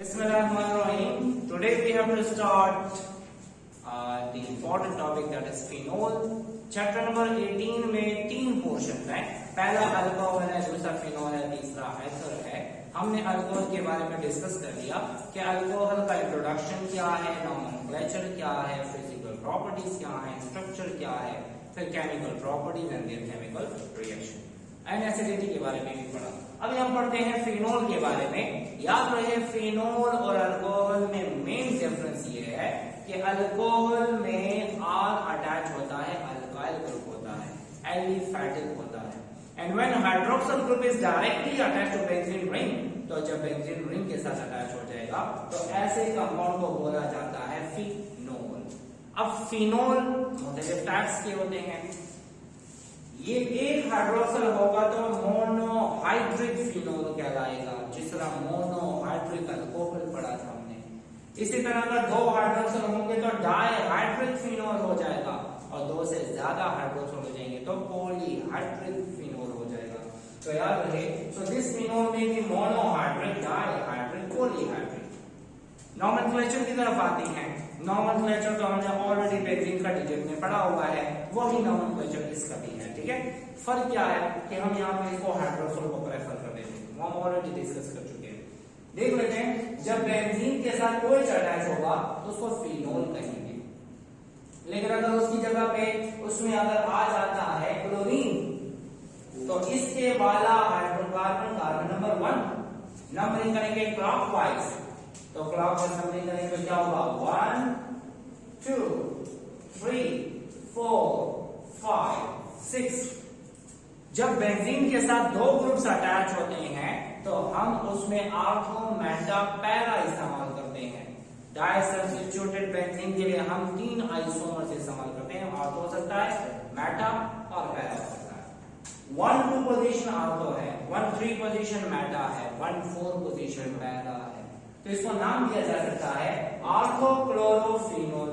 Bismillahirrahmanirrahim. Today we have to start the important topic that is phenol. Chapter number 18 में तीन portion है. पहला alcohol है, दूसरा फिनोल है, तीसरा एथर है. हमने अल्कोहल के बारे में डिस्कस कर लिया कि अल्कोहल का इंट्रोडक्शन क्या है, नॉमेनक्लेचर क्या है, फिजिकल प्रॉपर्टीज क्या है, स्ट्रक्चर क्या है, फिर chemical properties and there chemical reaction and acidity के बारे में भी पढ़ा. अभी हम पढ़ते हैं फिनोल के बारे में. याद रहे फिनोल और अल्कोहल में मेन डिफरेंस ये है कि अल्कोहल में आर अटैच होता है, अल्काइल ग्रुप होता है, एलिफैटिक होता है. And when hydroxyl group is directly attached to benzene ring, तो जब बेंजीन रिंग के साथ अटैच हो जाएगा तो ऐसे कंपाउंड को बोला जाता है फिनोल. अब फिनोल मुख्तलिफ टाइप्स के होते हैं. ये एक हाइड्रोक्सिल होगा तो मोनोहाइड्रिक फिनोल कहलाएगा, जिस तरह मोनोहाइड्रिक अल्कोहल पढ़ा था हमने. इसी तरह अगर दो हाइड्रोक्सिल होंगे तो डाइहाइड्रिक फिनोल हो जाएगा, और दो से ज्यादा हाइड्रोक्सिल हो जाएंगे तो पॉलीहाइड्रिक फिनोल हो जाएगा. तो याद रहे, सो दिस फिनोल में भी मोनोहाइड्रिक, डाइहाइड्रिक, पॉलीहाइड्रिक. नॉमेनक्लेचर की तरफ आती हैं. नॉमेनक्लेचर तो हमने ऑलरेडी बेंजीन का डिजिट में पढ़ा हुआ है, वही नॉमेनक्लेचर इसका भी है. ठीक है, फर्क क्या है कि हम यहाँ पे इसको हाइड्रोक्सिल को प्रेफर कर देते हैं, वो हम ऑलरेडी डिस्कस कर चुके हैं. देख लेते हैं, जब बेंजीन के साथ कोई अटैच होगा तो उसको फिनोल कहेंगे. लेकिन अगर उसकी जगह पे उसमें अगर आ जाता है क्लोरीन, तो इसके वाला हाइड्रोकार्बन कार्बन नंबर 1 नंबरिंग करेंगे क्लॉकवाइज. तो क्लॉकवाइज नंबरिंग करेंगे तो क्या होगा 1 2 3 4 5 6. जब बेंजीन के साथ दो ग्रुप्स अटैच होते हैं तो हम उसमें आर्थो मेटा पैरा इस्तेमाल करते हैं. डाइसब्स्टिट्यूटेड बेंजीन के लिए हम तीन आइसोमर्स इस्तेमाल करते हैं. आर्थो हो सकता है, मेटा और पैरा हो सकता है. 1-2 पोजीशन आर्थो है, 1-3 पोजीशन मेटा है, 1-4 पोजीशन पैरा है. तो इसको नाम दिया जा सकता है आर्थो क्लोरोफिनोल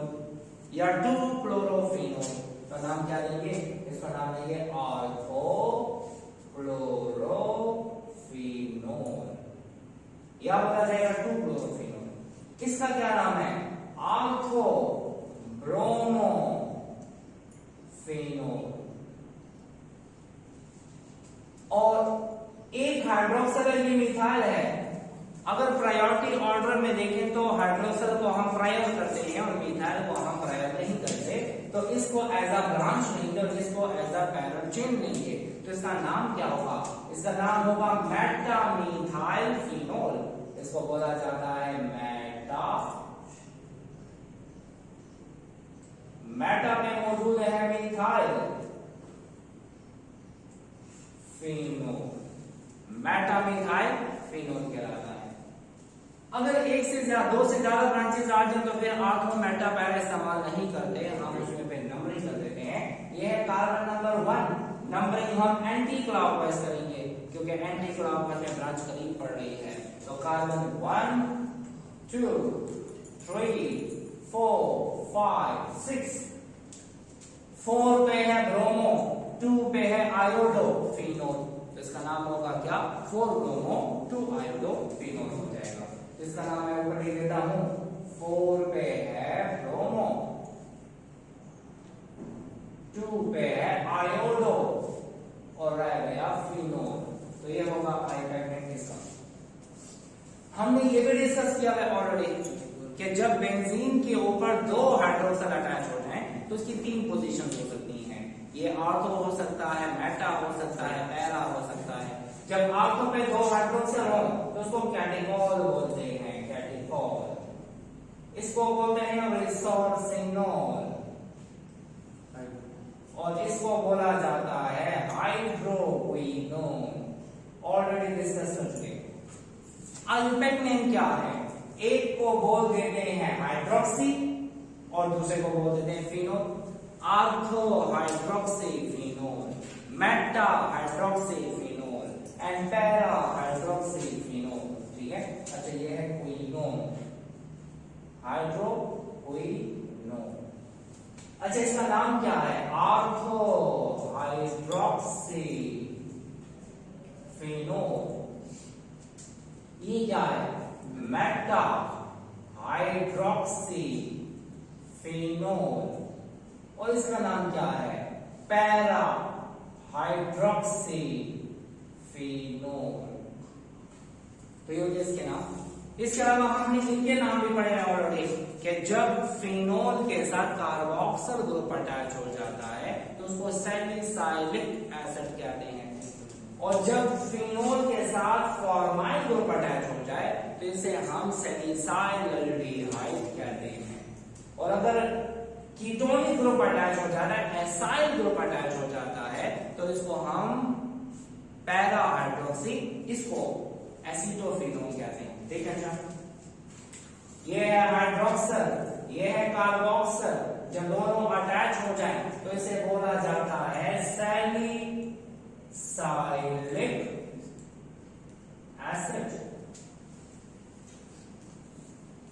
या 2 क्लोरोफिनोल. तो नाम क्या देंगे, इसका नाम देंगे आर्थो क्लोरोफिनोल, या बोला जाएगा 2 क्लोरोफिनोल. इसका क्या नाम है, आर्थो ब्रोमोफिनोल. और एक हाइड्रोक्सिल ये मिथाइल है. अगर प्रायोरिटी ऑर्डर में देखें तो हाइड्रोक्सिल को हम प्रायर करते हैं और मिथाइल को हम प्रायर नहीं करते, तो इसको एज अ ब्रांच लेंगे और इसको एज अ पैरेंट चेन लेंगे. तो इसका नाम क्या होगा, इसका नाम होगा मेटामिथाइल फिनोल. इसको बोला जाता है मेटा में मौजूद है मिथाइल फिनोल, मेटामिथाइल फिनोल कहलाता है. अगर एक से ज्यादा, दो से ज्यादा ब्रांचेस आ जाए तो फिर आर्थो मेटा पैरा इस्तेमाल नहीं करते, हम उसमें पे नंबरिंग कर देते हैं. यह है कार्बन नंबर 1. नंबरिंग हम एंटी क्लॉकवाइज करेंगे क्योंकि एंटी क्लॉकवाइज में ब्रांच करीब पड़ रही है. तो कार्बन 1 2 3 4 5 6. 4 पे है ब्रोमो, 2 पे है आयोडो फिनोल. तो इसका नाम होगा क्या, 4 ब्रोमो 2 आयोडो फिनोल हो जाएगा. इसका नाम मैं ऊपर लिख देता हूं, 4 पे है ब्रोमो, 2 पे है आयोडो और रह गया फिनोल. तो ये होगा आयोडाइड इसका. हमने ये भी डिस्कस किया है ऑलरेडी कि जब बेंजीन के ऊपर दो हाइड्रोक्सिल अटैच हो जाएं तो उसकी 3 पोजीशंस हो सकती हैं. ये आर्थो हो सकता है, मेटा हो सकता है, पैरा हो सकता है. जब आर्थो पे दो हाइड्रोक्सिल हो तो उसको कैटेकोल बोलते हैं, कैटेकोल. इसको बोलते हैं रिसोर्सिनोल, और इसको बोला जाता है हाइड्रोक्विनोल. ऑलरेडी डिस्कस कर चुके. अल्पेक नेम क्या है, एक को बोल देते हैं हाइड्रोक्सी और दूसरे को बोल देते हैं phenol. Ortho hydroxy phenol, Meta hydroxy phenol and para hydroxy phenol. ठीक है, अच्छा ये है क्विनोल, हाइड्रोक्विनोल. अच्छा इसका नाम क्या है, आर्थो हाइड्रोक्सी फिनोल. ये क्या है, मेटा हाइड्रोक्सी फिनोल, और इसका नाम क्या है, पैरा हाइड्रोक्सी फिनोल। तो ये होते इसके नाम। इसके अलावा हमने इनके नाम भी पढ़े हैं ऑलरेडी कि जब फिनोल के साथ कार्बोक्सिल ग्रुप अटैच हो जाता है तो उसको सैलिसाइलिक एसिड कहते हैं, और जब फिनोल के साथ फॉर्माइल ग्रुप अटैच हो जाए तो इसे हम सैलिसाइलल्डिहाइड कहते हैं, और अगर कीटोनिक ग्रुप अटैच हो जाता है, एसाइल ग्रुप अटैच हो जाता है तो इसको हम पैरा हाइड्रोक्सी, इसको एसीटोफिनोल कहते हैं। ठीक है ना, ये है हाइड्रोक्सिल, ये है कार्बोक्सिल, जब दोनों अटैच हो जाए तो इसे बोला जाता है सैलिसाइलिक एसिड।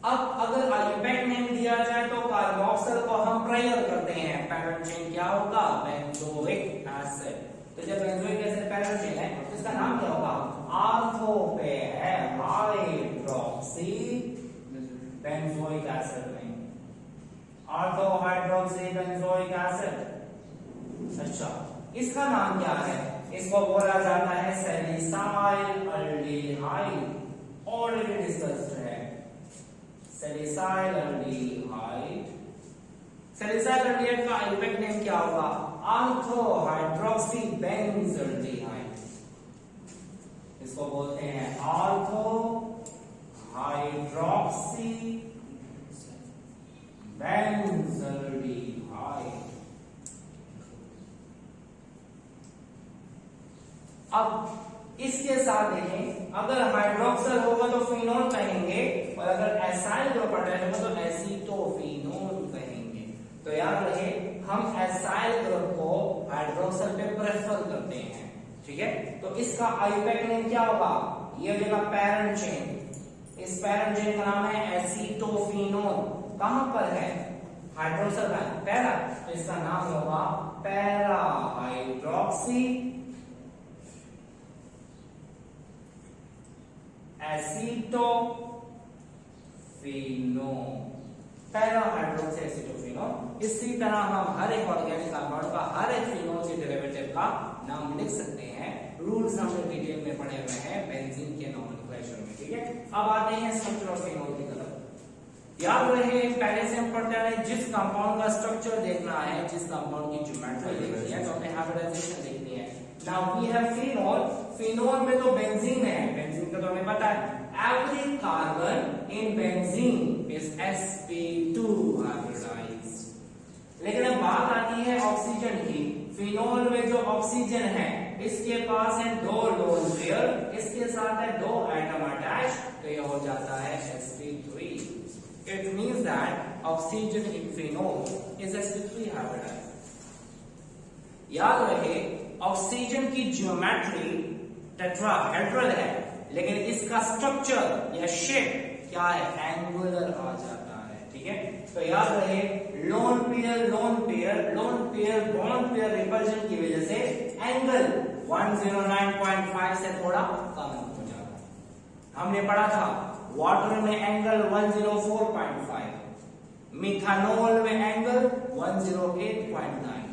अब अगर अल्यूपैक नेम दिया जाए तो कार्बोक्सिल को हम प्रेयर करते हैं, पैरेंट चेन क्या होगा, बेंजोइक एसिड। तो जब बेंजोइक एसिड पैरेंट चेन है तो इसका नाम क्या होगा, आर्थो पे है हाइड्रोक्सी बेंजोइक एसिड में, आर्थो हाइड्रोक्सी बेंजोइक एसिड। अच्छा, इसका नाम क्या है, इसको बोला जाता है सैलिसाइलल्डिहाइड, ऑलरेडी डिस्कस्ड है सैलिसाइलल्डिहाइड। सैलिसाइलल्डिहाइड का अल्यूपैक नेम क्या होगा, आर्थो हाइड्रोक्सी बेंजल्डिहाइड, इसको बोलते हैं आर्थो हाइड्रोक्सी बेंजल्डिहाइड। अब इसके साथ देखें, अगर हाइड्रोक्सिल होगा तो फिनोल कहेंगे, और अगर एसाइल ग्रुप अटैच होगा तो एसीटोफिनोल कहेंगे। तो याद रहे, हम एसाइल ग्रुप को हाइड्रोक्सिल पे प्रेफर करते हैं। ठीक है, तो इसका अल्यूपैक नेम क्या होगा, ये हो जाएगा पैरेंट चेन, इस पैरेंट चेन का नाम है एसीटोफिनोल। कहां पर है, हाइड्रोक्सिल का पैरा, तो इसका नाम होगा पैरा हाइड्रोक्सी एसीटोफिनोल, पैरा हाइड्रोक्सी एसीटोफिनोल। इसी तरह हम हर एक ऑर्गेनिक कंपाउंड का, हर एक फिनोल के डेरिवेटिव का नाम लिख सकते हैं। रूल्स हमने डिटेल में पढ़े हुए हैं बेंजीन के नोमेनक्लेचर में। ठीक है, अब आते हैं स्ट्रक्चर ऑफ फिनोल की तरफ। याद रहे, पहले से हम पढ़ते हैं जिस कंपाउंड का स्ट्रक्चर देखना है, जिस कंपाउंड की ज्योमेट्री देखनी है, तो हमें हाइब्रिडाइजेशन देखनी है। Now we have phenol, phenol में तो बेंजीन है, बेंजीन का तो हमें पता है, every carbon in benzene is sp2 hybridized। लेकिन अब बात आती है ऑक्सीजन की, फिनोल में जो ऑक्सीजन है इसके पास है दो लोन पेयर, इसके साथ है दो एटम अटैच, तो ये हो जाता है sp3। It means that oxygen in phenol is sp3 hybridized। याद रहे, ऑक्सीजन की ज्योमेट्री टेट्राहेड्रल है, लेकिन इसका स्ट्रक्चर या शेप क्या है, एंगुलर आ जाता है। ठीक है, तो याद रहे, lone pair lone pair lone pair bond pair repulsion की वजह से एंगल 109.5 से थोड़ा कम हो जाता है। हमने पढ़ा था वाटर में एंगल 104.5, मिथानॉल में एंगल 108.9।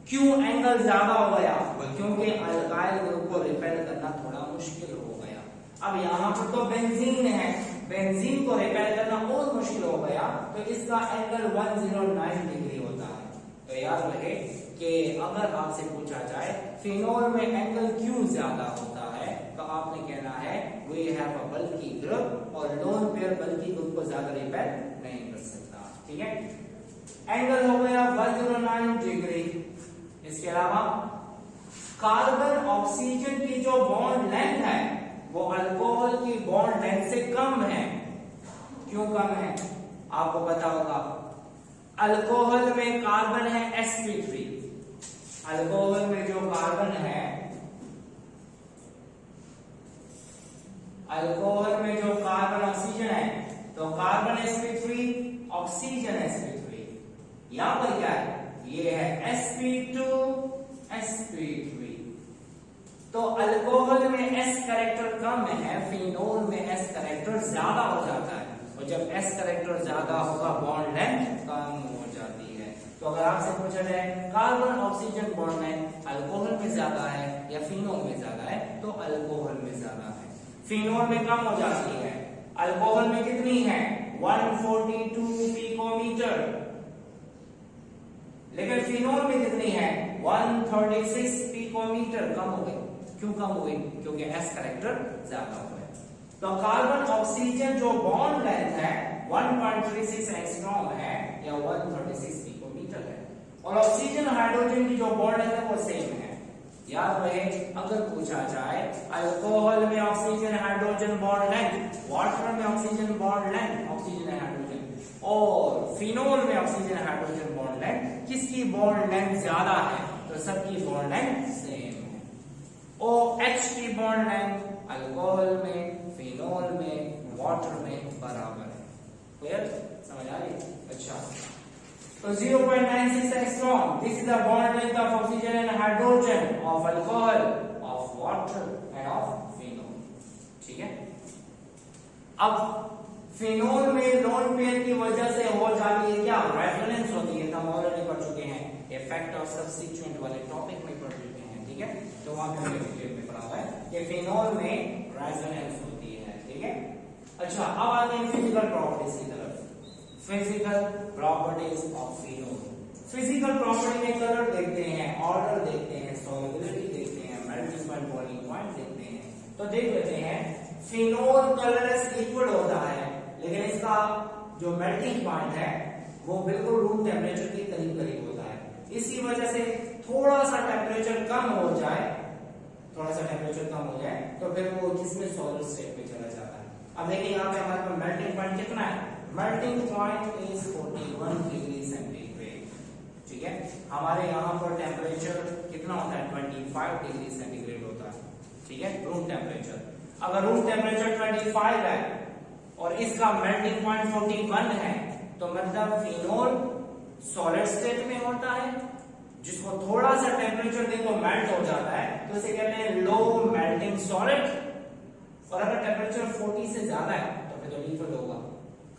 क्यों एंगल ज्यादा हो गया, क्योंकि अल्काइल ग्रुप को रिपेल करना थोड़ा मुश्किल हो गया। अब यहाँ पर तो बेंजीन है, बेंजीन को रिपेल करना और मुश्किल हो गया, तो इसका एंगल 109 डिग्री होता है। तो याद रहे कि अगर आपसे पूछा जाए फिनोल में एंगल क्यों ज्यादा होता है, तो आपने कहना है we have a bulky group, और लोन पेयर बल्की ग्रुप को ज्यादा रिपेल नहीं कर सकता। ठीक है, एंगल हो गया 109 डिग्री। इसके अलावा कार्बन ऑक्सीजन की जो बॉन्ड लेंथ है वो अल्कोहल की बॉन्ड लेंथ से कम है। क्यों कम है, आपको पता होगा, अल्कोहल में कार्बन है sp3, अल्कोहल में जो कार्बन है, अल्कोहल में जो कार्बन ऑक्सीजन है, तो कार्बन sp3 ऑक्सीजन sp3। यहां पर क्या है, ये है sp2 sp3। तो अल्कोहल में S कैरेक्टर कम है, फिनोल में S कैरेक्टर ज्यादा हो जाता है, और जब S कैरेक्टर ज्यादा होगा बॉन्ड लेंथ कम हो जाती है। तो अगर आपसे पूछा जाए carbon oxygen bond length alcohol में ज्यादा है या फिनोल में ज्यादा है, तो अल्कोहल में ज्यादा है, फिनोल में कम हो जाती है। अल्कोहल में कितनी है 142 पिकोमीटर, लेकिन फिनोल में कितनी है 136 पिकोमीटर, कम हो गई। क्यों कम हो गई? क्योंकि S कैरेक्टर ज्यादा हो गया। तो कार्बन ऑक्सीजन जो बॉन्ड लेंथ है 1.36 एंगस्ट्रॉम है या 136 पिकोमीटर है, और ऑक्सीजन हाइड्रोजन की जो बॉन्ड लेंथ है वो सेम है। याद रहे, अगर पूछा जाए अल्कोहल में oxygen hydrogen bond length, water में oxygen bond length, oxygen hydrogen, और फिनोल में ऑक्सीजन हाइड्रोजन बॉन्ड लेंथ, किसकी बॉन्ड लेंथ ज्यादा है? तो सबकी बॉन्ड लेंथ सेम है। OH की बॉन्ड लेंथ अल्कोहल में, फिनोल में, वाटर में बराबर है। क्लियर? समझ आ रही? अच्छा, तो 0.96 angstrom, this is the bond length of oxygen and hydrogen, of alcohol, of water end of phenol. ठीक है, अब फिनोल में लोन पेयर की वजह से हो जाती है क्या? रेजोनेंस होती है। हम ऑलरेडी पढ़ चुके हैं, इफेक्ट ऑफ सब्स्टिट्यूएंट वाले टॉपिक में पढ़ चुके हैं। ठीक है, तो वहां पे हमने डिटेल में पढ़ा हुआ है कि फिनोल में रेजोनेंस होती है। ठीक है, अच्छा, अब आते हैं फिजिकल प्रॉपर्टीज की तरफ। Physical properties of phenol. Physical property में कलर देखते हैं, ऑर्डर देखते हैं, सॉल्युबिलिटी देखते हैं, मेल्टिंग पॉइंट, बॉइलिंग पॉइंट देखते हैं। तो देख लेते हैं, फिनोल कलरलेस लिक्विड होता है, लेकिन इसका जो मेल्टिंग पॉइंट है वो बिल्कुल रूम टेम्परेचर के करीब करीब होता है। इसी वजह से थोड़ा सा टेम्परेचर कम हो जाए, थोड़ा सा टेम्परेचर कम हो जाए तो फिर वो किसमें सॉलिड स्टेट में चला जाता है। अब देखिए यहाँ पे हमारे पास मेल्टिंग पॉइंट कितना है? Melting point is 41 degree centigrade. ठीक है, हमारे यहाँ पर टेम्परेचर कितना होता है? 25 डिग्री सेंटीग्रेड होता है। ठीक है, रूम टेम्परेचर। अगर रूम टेम्परेचर 25 है और इसका मेल्टिंग पॉइंट 41 है, तो मतलब फिनोल सॉलिड स्टेट में होता है, जिसको थोड़ा सा टेम्परेचर दे तो मेल्ट हो जाता है, तो इसे कहते हैं लो मेल्टिंग सॉलिड। और अगर टेम्परेचर 40 से ज्यादा है तो फिर तो लिक्विड होगा।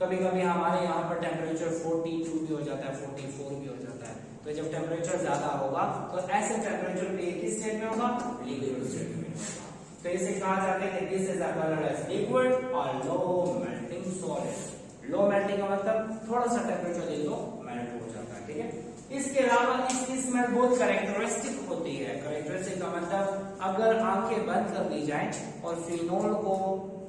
कभी कभी हमारे यहाँ पर टेम्परेचर 42 भी हो जाता है, 44 भी हो जाता है। तो जब टेम्परेचर ज्यादा होगा तो ऐसे टेम्परेचर पे किस स्टेट में होगा? लिक्विड स्टेट में होगा। तो इसे कहा जाता है कि this is a colourless liquid और low melting solid. Low melting का मतलब थोड़ा सा टेम्परेचर दे तो मेल्ट हो जाता है। ठीक है, इसके अलावा इसकी स्मेल बहुत कैरेक्टरिस्टिक होती है। कैरेक्टरिस्टिक का मतलब अगर आंखें बंद कर दी जाए और फिनोल को,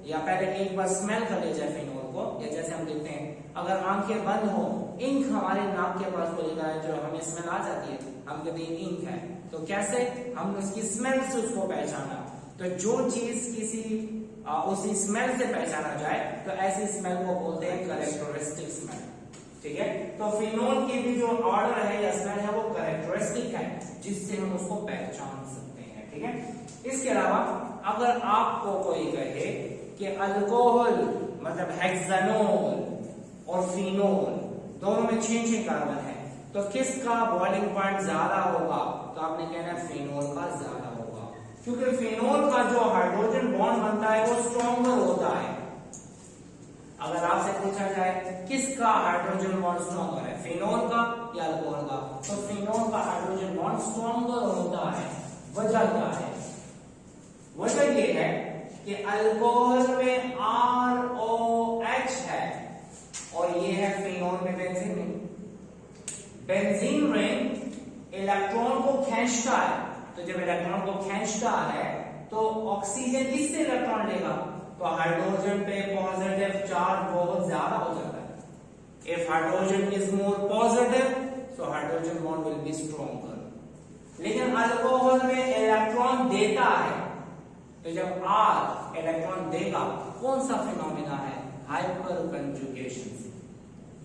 या पहले एक बार स्मेल कर ली जाए फिनोल को, या जैसे हम देखते हैं अगर आंखें बंद हो, इंक हमारे नाक के पास खुलेगा है, जो हमें स्मेल आ जाती है, हम कहते हैं इंक है। तो कैसे हम उसकी स्मेल से उसको पहचाना? तो जो चीज किसी उसी स्मेल से पहचाना जाए तो ऐसी स्मेल को बोलते हैं कैरेक्टरिस्टिक स्मेल। ठीक है, तो फिनोल की भी जो ऑर्डर है या स्मेल है वो कैरेक्टरिस्टिक है, जिससे हम उसको पहचान सकते हैं। ठीक है, इसके अलावा अगर आपको कोई कहे कि अल्कोहल मतलब हेक्सानोल और फिनोल दोनों में 6 कार्बन है, तो किसका बॉइलिंग पॉइंट ज्यादा होगा? तो आपने कहना है फिनोल का ज्यादा होगा, क्योंकि फिनोल का जो हाइड्रोजन बॉन्ड बनता है वो स्ट्रॉन्गर होता है। अगर आपसे पूछा जाए किसका हाइड्रोजन बॉन्ड स्ट्रॉन्गर है, फिनोल का या अल्कोहल का, तो फिनोल का हाइड्रोजन बॉन्ड स्ट्रॉन्गर होता है। वजह क्या है? वजह ये है कि अल्कोहल में ROH है और ये है फिनोल में benzene ring. Benzene ring electron को खींचता है, तो जब इलेक्ट्रॉन को खींचता है तो ऑक्सीजन इससे इलेक्ट्रॉन लेगा, तो हाइड्रोजन पे पॉजिटिव चार्ज बहुत ज्यादा हो जाता है। If hydrogen is more positive so hydrogen bond will be stronger. लेकिन अल्कोहल में इलेक्ट्रॉन देता है, तो जब R इलेक्ट्रॉन देगा, कौन सा फिनोमिना है? Hyper conjugation.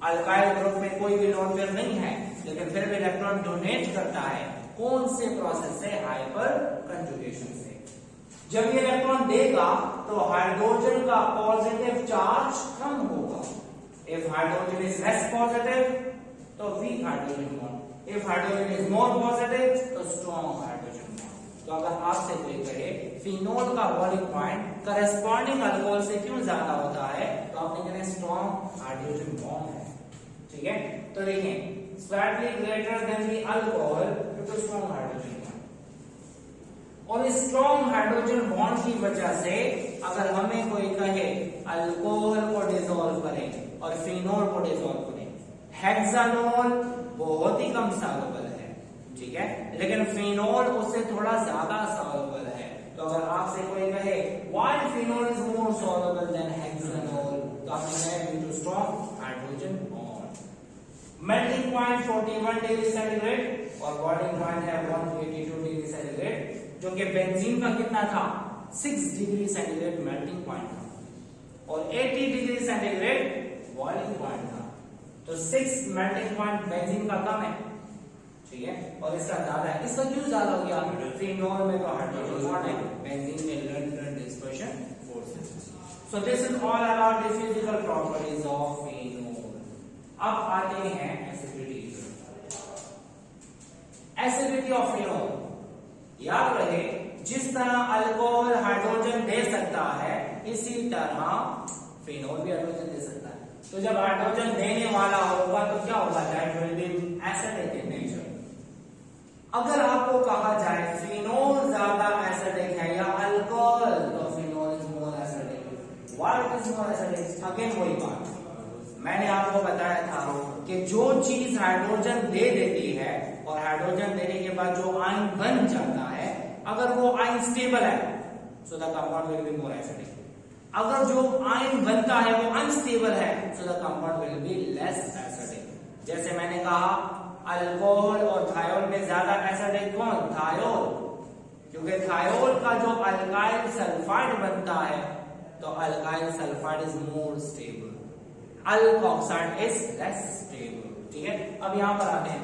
अल्काइल ग्रुप में कोई भी लोन पेयर नहीं है, लेकिन फिर भी इलेक्ट्रॉन डोनेट करता है। कौन से प्रोसेस से? हाइपर कंजुगेशन से। जब ये इलेक्ट्रॉन देगा तो हाइड्रोजन का पॉजिटिव चार्ज कम होगा। If hydrogen is less positive तो weak hydrogen bond, if hydrogen is more positive तो स्ट्रॉन्ग हाइड्रोजन बॉन्ड। तो अगर आपसे कोई कहे फिनोल का बॉइलिंग पॉइंट करस्पॉन्डिंग अल्कोहल से क्यों ज्यादा होता है, तो आपने कहना स्ट्रॉन्ग हाइड्रोजन बॉन्ड है। ठीक है, तो देखें slightly greater than the alcohol due to strong hydrogen bond. और इस स्ट्रॉन्ग हाइड्रोजन बॉन्ड की वजह से अगर हमें कोई कहे अल्कोहल को डिसॉल्व करें और फिनोल को डिसॉल्व करें, हेक्सानोल बहुत ही कम सॉल्युबल है, ठीक है, लेकिन फिनोल उससे थोड़ा ज्यादा सॉल्युबल है। तो अगर आपसे कोई कहे why phenol is more soluble than hexanol, तो आप कहेंगे due to strong hydrogen bond. Melting point 41 degree centigrade और बॉइलिंग पॉइंट है 182 डिग्री सेंटीग्रेड, जो कि बेंजीन का कितना था 6 डिग्री सेंटीग्रेड मेल्टिंग पॉइंट था और 80 डिग्री सेंटीग्रेड बॉइलिंग पॉइंट था। तो 6 मेल्टिंग पॉइंट बेंजीन का कम है, ठीक है, और इसका ज्यादा है। इसका क्यों ज्यादा हो गया, फिनोल में तो हाइड्रोजन बॉन्ड है, बेंजीन में London dispersion force. So this is all about the physical properties of phenol. अब आते हैं एसिडिटी। एसिडिटी ऑफ फिनोल, याद रहे जिस तरह अल्कोहल हाइड्रोजन दे सकता है इसी तरह फिनोल भी हाइड्रोजन दे सकता है। तो जब हाइड्रोजन देने वाला होगा तो क्या होगा, that will be acidic in nature. अगर आपको कहा जाए फिनोल ज्यादा एसिडिक है या अल्कोहल, तो phenol is more acidic. Why it is more acidic, again वही बात मैंने आपको बताया था कि जो चीज हाइड्रोजन दे देती है और हाइड्रोजन देने के बाद जो आयन बन जाता है, अगर वो आयन स्टेबल है so the compound will be more acidic. अगर जो आयन बनता है वो अनस्टेबल है so the compound will be less acidic. जैसे मैंने कहा अल्कोहल और थायोल में ज्यादा एसिडिक कौन, थायोल, क्योंकि थायोल का जो अल्काइल सल्फाइड बनता है तो alkyl sulphide is more stable, alkoxide is less stable. ठीक है, अब यहां पर आते हैं,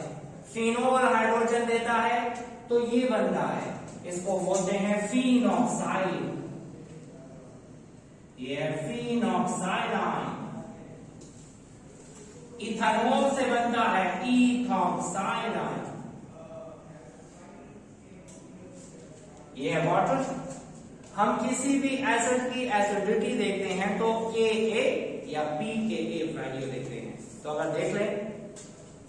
फिनोल हाइड्रोजन देता है तो ये बनता है, इसको बोलते हैं फिनॉक्साइड, ये है फिनॉक्साइड आयन। इथेनॉल से बनता है इथॉक्साइड आयन, ये है वाटर। हम किसी भी एसिड की एसिडिटी देखते हैं तो Ka या pKa वैल्यू देखते हैं। तो अगर देख लें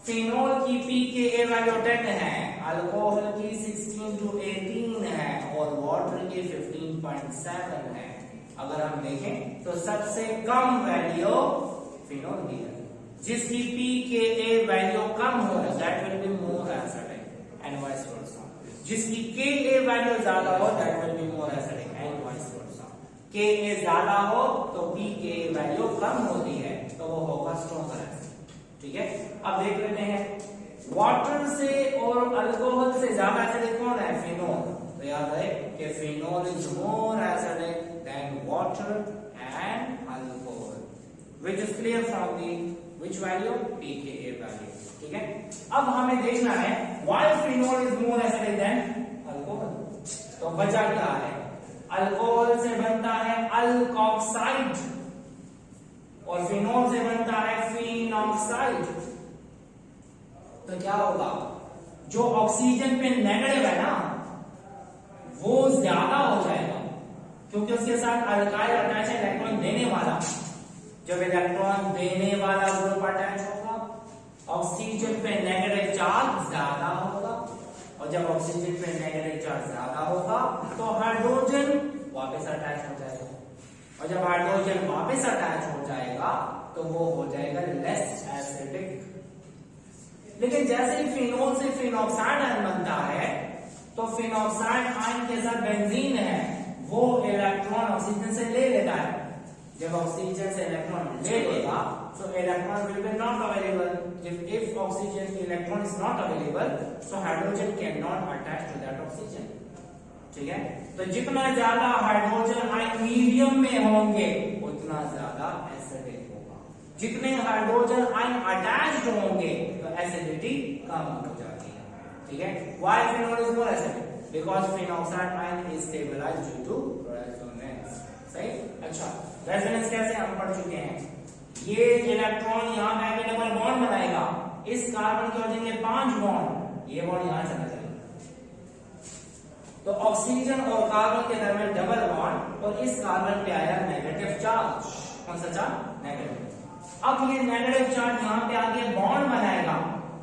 फिनोल की pKa वैल्यू 10 है, अल्कोहल की 16 to 18 है और वाटर की 15.7 है। अगर हम देखें तो सबसे कम वैल्यू फिनोल की है, जिसकी pKa वैल्यू कम हो that will be more acidic and vice versa. जिसकी Ka वैल्यू ज्यादा हो that will be more acidic and vice versa. Ka ज्यादा हो तो pKa वैल्यू कम होती है तो वो होगा स्ट्रॉन्गर एसिड। ठीक है, अब देख लेते हैं वाटर से और अल्कोहल से ज्यादा एसिडिक कौन है, फिनोल। तो याद रहे कि phenol is more acidic then water and alcohol, which is clear from the which value, pKa value। ठीक है, अब हमें देखना है why phenol is more acidic than alcohol। तो वजह क्या है, अल्कोहल से बनता है अल्कोक्साइड और फिनोल से बनता है फिनॉक्साइड। तो क्या होगा, जो ऑक्सीजन पे नेगेटिव है ना वो ज्यादा हो जाएगा, क्योंकि उसके साथ अल्काइल अटैच है, इलेक्ट्रॉन देने वाला। जब इलेक्ट्रॉन देने वाला ग्रुप अटैच होगा ऑक्सीजन पे नेगेटिव चार्ज ज्यादा होगा, और जब ऑक्सीजन पे नेगेटिव चार्ज ज्यादा होगा तो हाइड्रोजन वापस अटैच हो जाएगा, और जब हाइड्रोजन वापस अटैच हो जाएगा तो वो हो जाएगा लेस एसिडिक। लेकिन जैसे ही फिनोल से फिनॉक्साइड आयन बनता है तो फिनॉक्साइड आयन के साथ बेंजीन है, वो इलेक्ट्रॉन ऑक्सीजन से ले लेता है। जब ऑक्सीजन से इलेक्ट्रॉन ले लेगा so electron will be not available. If oxygen electron is not available so hydrogen cannot attach to that oxygen। ठीक है, तो जितना ज्यादा हाइड्रोजन आयन मीडियम में होंगे उतना ज्यादा एसिडिक होगा, जितने हाइड्रोजन आयन अटैच्ड होंगे तो एसिडिटी कम हो जाती है। ठीक है, why phenol is more acidic, because phenoxide ion is stabilized due to resonance। सही, अच्छा रेजोनेंस कैसे हम पढ़ चुके हैं, ये इलेक्ट्रॉन यहाँ पे डबल बॉन्ड बनाएगा, इस कार्बन के हो जाएंगे 5 बॉन्ड, ये बॉन्ड यहाँ चला जाएगा, तो ऑक्सीजन और कार्बन के दरमियान डबल बॉन्ड और इस कार्बन पे आया नेगेटिव चार्ज। कौन सा चार्ज? नेगेटिव। अब ये नेगेटिव चार्ज यहाँ पे आके बॉन्ड बनाएगा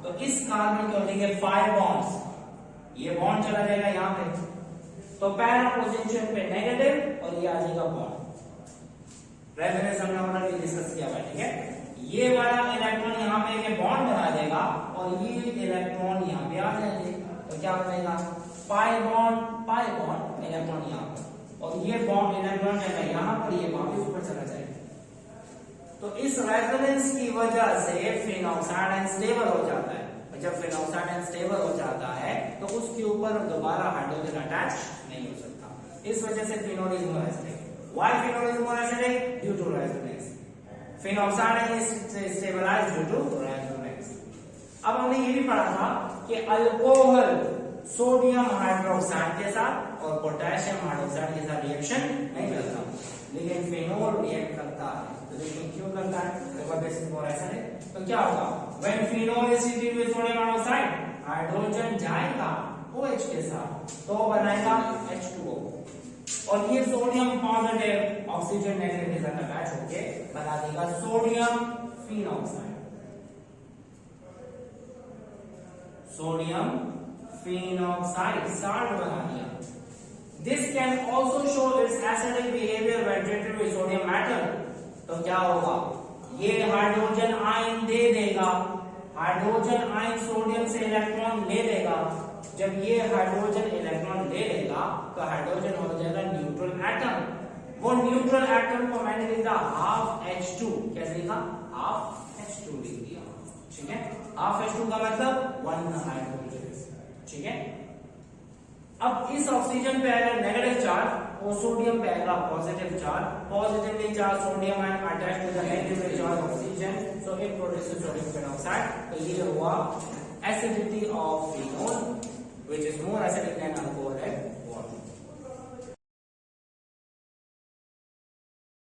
तो इस कार्बन के हो जाएंगे 5 बॉन्ड्स, ये बॉन्ड चला जाएगा यहाँ पे, तो पैरा पोजीशन पे नेगेटिव और ये आ जाएगा बॉन्ड। रेजोनेंस हमने ऑलरेडी डिस्कस किया है, ठीक है। ये वाला इलेक्ट्रॉन यहाँ पे एक बॉन्ड बना देगा और ये इलेक्ट्रॉन यहाँ पे आ जाएंगे, तो क्या बनेगा? पाई बॉन्ड इलेक्ट्रॉन यहाँ पर, और ये बॉन्ड इलेक्ट्रॉन जाएगा यहाँ पर, ये वापस ऊपर चला जाएगा। तो इस रेजोनेंस की वजह से फिनॉक्साइड अनस्टेबल हो जाता है, और जब फिनॉक्साइड अनस्टेबल हो जाता है तो उसके ऊपर दोबारा हाइड्रोजन अटैच नहीं हो सकता। इस वजह से phenol is more acidic. Why phenol is more acidic? Due to resonance. Phenoxide is stabilized due to resonance. अब हमने ये भी पढ़ा था कि अल्कोहल सोडियम हाइड्रोक्साइड के साथ और पोटेशियम हाइड्रोक्साइड के साथ रिएक्शन नहीं करता, लेकिन फेनोल रिएक्ट करता है। तो लेकिन क्यों करता है? Because this is more acidic. तो क्या होगा? When phenol is treated with sodium hydroxide, hydrogen जाएगा OH के साथ तो बनाएगा H2O, और ये सोडियम पॉजिटिव ऑक्सीजन नेगेटिव के साथ अटैच होके बना देगा sodium phenoxide. Sodium phenoxide salt बना दिया। This can also show it's acidic behaviour when treated with sodium metal. तो क्या होगा? ये हाइड्रोजन आयन दे देगा, हाइड्रोजन आयन सोडियम से इलेक्ट्रॉन ले लेगा। जब ये हाइड्रोजन इलेक्ट्रॉन ले लेगा तो हाइड्रोजन हो जाएगा न्यूट्रल एटम। वो न्यूट्रल एटम को मैंने लिखा हाफ H2। कैसे लिखा? हाफ H2 लिख दिया, ठीक है। हाफ H2 का मतलब 1 हाइड्रोजन, ठीक है। अब इस ऑक्सीजन पे आएगा नेगेटिव चार्ज और सोडियम पे आएगा positive charge. Positively charge sodium ion attach to the negatively charge oxygen, so it produces sodium peroxide. तो ये हुआ एसिडिटी ऑफ फिनोल।